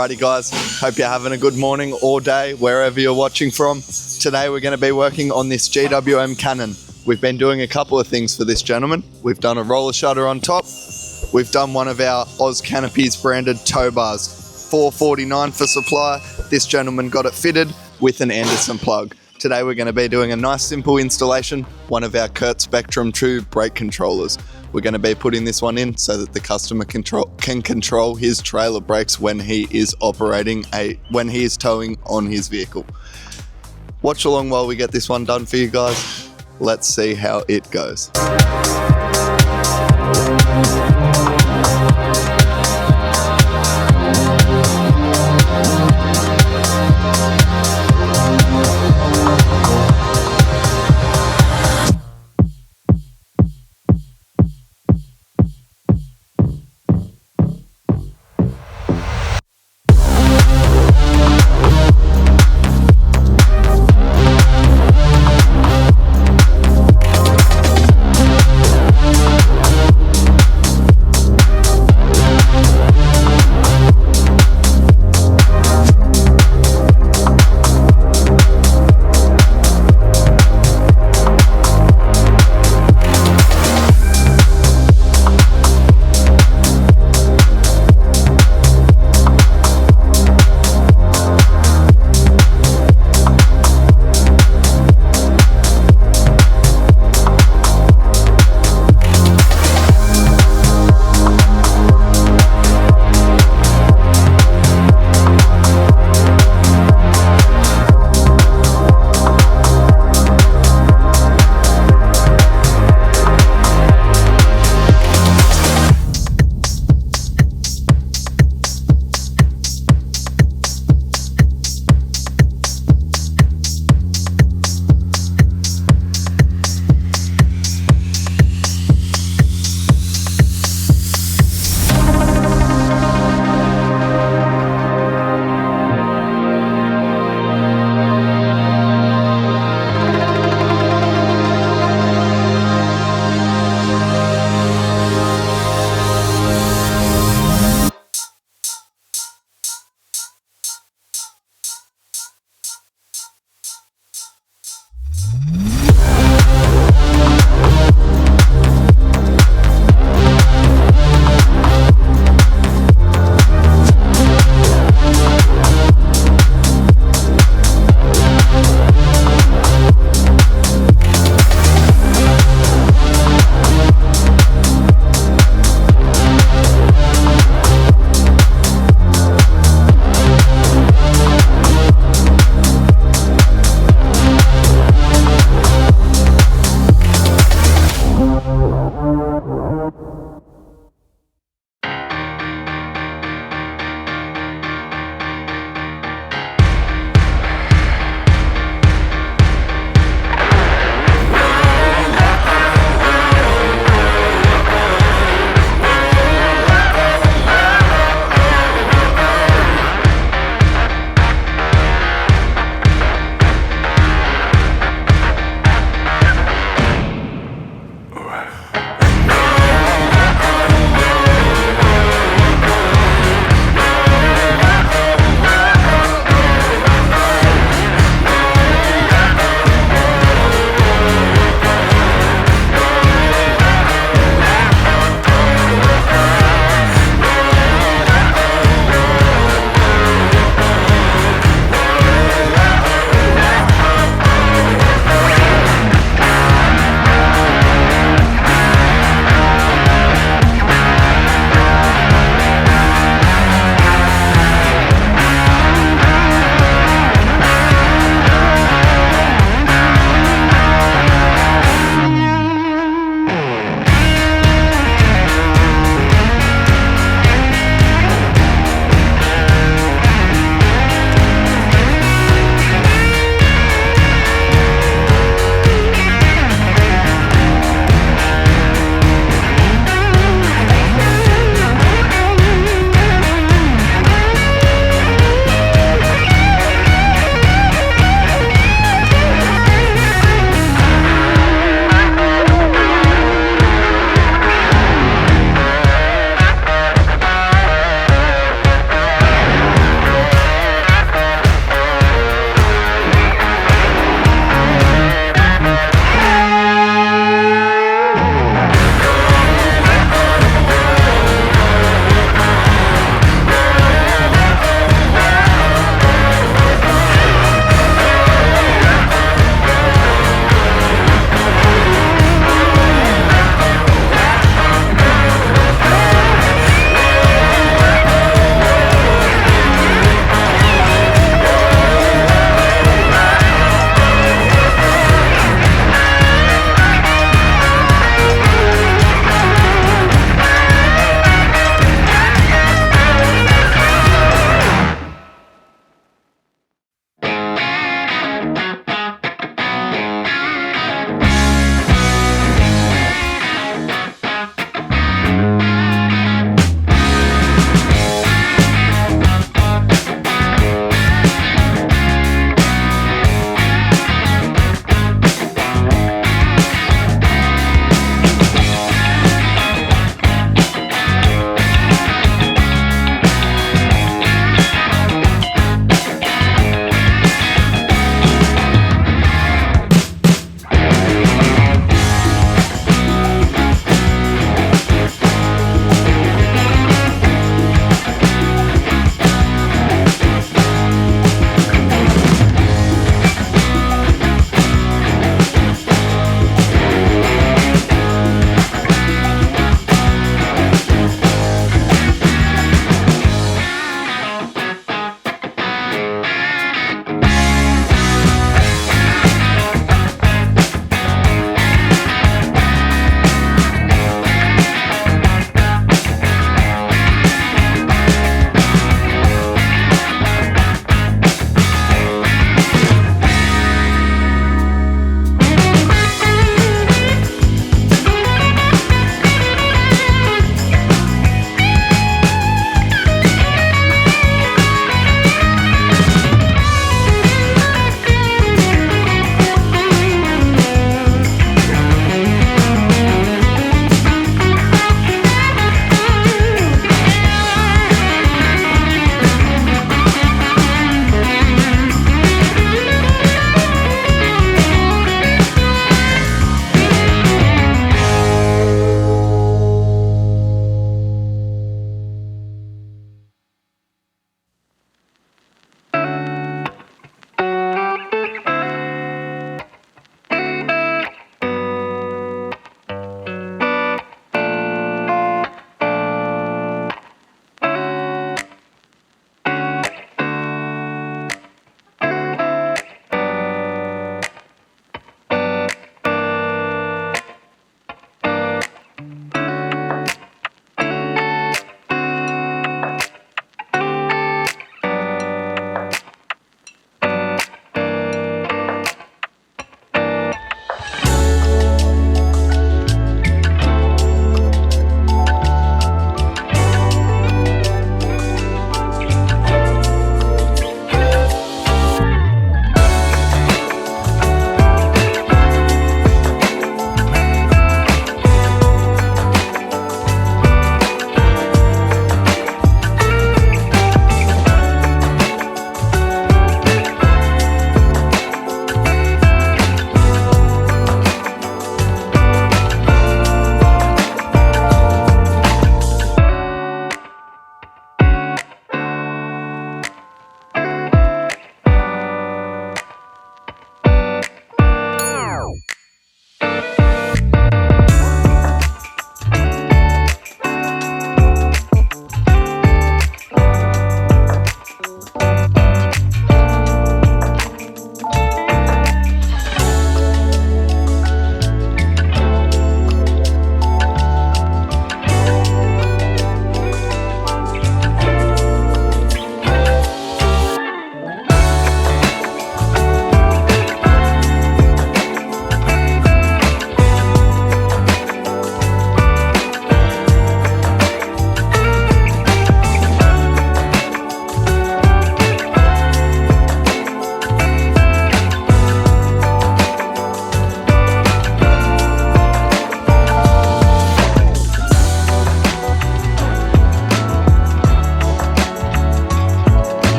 Alrighty guys, hope you're having a good morning or day wherever you're watching from. Today we're going to be working on this GWM cannon. We've been doing a couple of things for this gentleman. We've done a roller shutter on top. We've done one of our Oz Canopies branded tow bars. $4.49 for supply. This gentleman got it fitted with an Anderson plug. Today we're going to be doing a nice simple installation, one of our Curt Spectrum 2 brake controllers. We're going to be putting this one in so that the customer can control his trailer brakes when he is towing on his vehicle. Watch along while we get this one done for you guys. Let's see how it goes.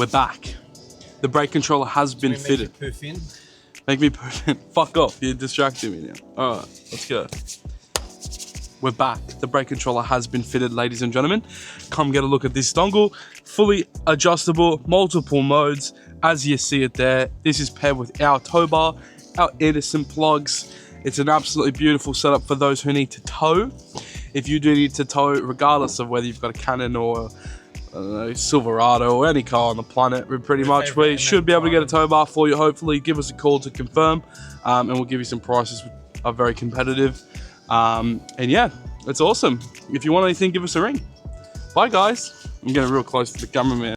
We're back. The brake controller has been fitted. Make me poof in. Fuck off, you're distracting me now. Alright, let's go. We're back. The brake controller has been fitted, ladies and gentlemen. Come get a look at this dongle. Fully adjustable, multiple modes, as you see it there. This is paired with our tow bar, our Anderson plugs. It's an absolutely beautiful setup for those who need to tow. If you do need to tow, regardless of whether you've got a Canon or I don't know, Silverado or any car on the planet, we should be able to get a tow bar for you. Hopefully, give us a call to confirm, and we'll give you some prices which are very competitive. And yeah, it's awesome. If you want anything, give us a ring. Bye, guys. I'm getting real close to the cameraman.